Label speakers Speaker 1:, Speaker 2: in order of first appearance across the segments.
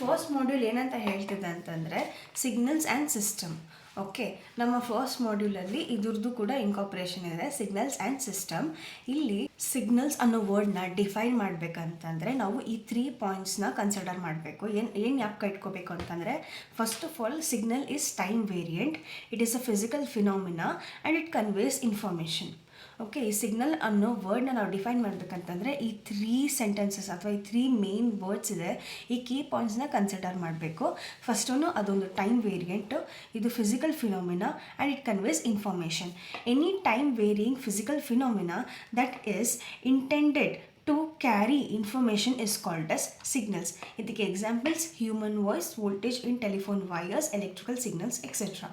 Speaker 1: First module ಏನಂತ ಹೇಳ್ತಿದೆ ಅಂತಂದರೆ signals and system. Okay, ನಮ್ಮ ಫಸ್ಟ್ ಮಾಡ್ಯೂಲಲ್ಲಿ ಇದ್ರದ್ದು ಕೂಡ ಇನ್ಕಾರ್ಪೊರೇಷನ್ ಇದೆ, ಸಿಗ್ನಲ್ಸ್ ಆ್ಯಂಡ್ ಸಿಸ್ಟಮ್. ಇಲ್ಲಿ ಸಿಗ್ನಲ್ಸ್ ಅನ್ನೋ ವರ್ಡ್ನ ಡಿಫೈನ್ ಮಾಡಬೇಕಂತಂದರೆ ನಾವು ಈ 3 ಪಾಯಿಂಟ್ಸ್ನ ಕನ್ಸಿಡರ್ ಮಾಡಬೇಕು. ಏನು ಯಾಕೆ ಇಟ್ಕೋಬೇಕು ಅಂತಂದರೆ, first of all signal is time variant, it is a physical phenomena and it conveys information. Okay, ಈ ಸಿಗ್ನಲ್ ಅನ್ನೋ ವರ್ಡ್ನ ನಾವು ಡಿಫೈನ್ ಮಾಡಬೇಕಂತಂದರೆ ಈ 3 ಸೆಂಟೆನ್ಸಸ್ ಅಥವಾ ಈ 3 ಮೇನ್ ವರ್ಡ್ಸ್ ಇದೆ, ಈ ಕೀ ಪಾಯಿಂಟ್ಸ್ನ ಕನ್ಸಿಡರ್ ಮಾಡಬೇಕು. ಫಸ್ಟು ಅದೊಂದು ಟೈಮ್ ವೇರಿಯಂಟು, ಇದು physical phenomena and it conveys information. Any time varying physical phenomena that is intended to carry information is called as signals. ಇದಕ್ಕೆ examples human voice, voltage in telephone wires, electrical signals etcetera.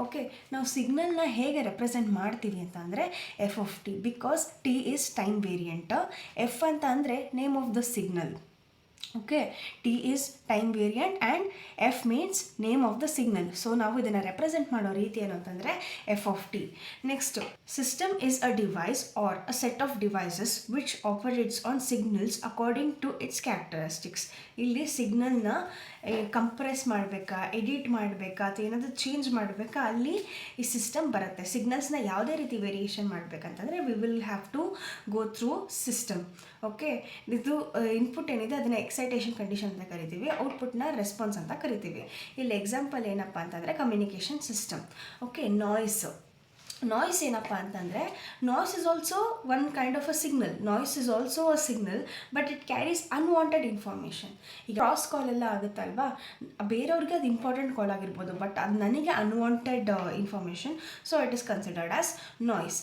Speaker 1: Okay, ನಾವು ಸಿಗ್ನಲ್ನ ಹೇಗೆ represent ಮಾಡ್ತೀವಿ ಅಂತ ಅಂದರೆ f of t, because t is time variant. F ಅಂತ ಅಂದರೆ name of the signal. Okay, T is time variant and f means name of the signal. So ನಾವು ಇದನ್ನು ರೆಪ್ರೆಸೆಂಟ್ ಮಾಡೋ ರೀತಿ ಏನು ಅಂತಂದರೆ f of t. Next, system is a device or a set of devices which operates on signals according to its characteristics. ಇಲ್ಲಿ ಸಿಗ್ನಲ್ನ compress ಮಾಡಬೇಕಾ, edit ಮಾಡಬೇಕಾ ಅಥವಾ ಏನಾದರೂ ಚೇಂಜ್ ಮಾಡಬೇಕಾ, ಅಲ್ಲಿ ಈ ಸಿಸ್ಟಮ್ ಬರುತ್ತೆ. ಸಿಗ್ನಲ್ಸ್ನ ಯಾವುದೇ ರೀತಿ ವೇರಿಯೇಷನ್ ಮಾಡಬೇಕಂತಂದರೆ we will have to go through system. Okay, ಇದು ಇನ್ಪುಟ್ ಏನಿದೆ ಅದನ್ನು ಎಕ್ಸೈಟೇಷನ್ ಕಂಡೀಷನ್ ಅಂತ ಕರಿತೀವಿ, ಔಟ್ಪುಟ್ನ ರೆಸ್ಪಾನ್ಸ್ ಅಂತ ಕರಿತೀವಿ. ಇಲ್ಲಿ ಎಕ್ಸಾಂಪಲ್ ಏನಪ್ಪ ಅಂತಂದರೆ ಕಮ್ಯುನಿಕೇಷನ್ ಸಿಸ್ಟಮ್. ಓಕೆ, ನಾಯ್ಸ್ ಏನಪ್ಪ ಅಂತಂದರೆ noise is also one kind of a signal. Noise is also a signal but it carries unwanted information. ಈಗ ಕ್ರಾಸ್ ಕಾಲ್ ಎಲ್ಲ ಆಗುತ್ತಲ್ವಾ, ಬೇರೆಯವ್ರಿಗೆ ಅದು ಇಂಪಾರ್ಟೆಂಟ್ ಕಾಲ್ ಆಗಿರ್ಬೋದು, ಬಟ್ ಅದು ನನಗೆ unwanted information, so it is considered as noise.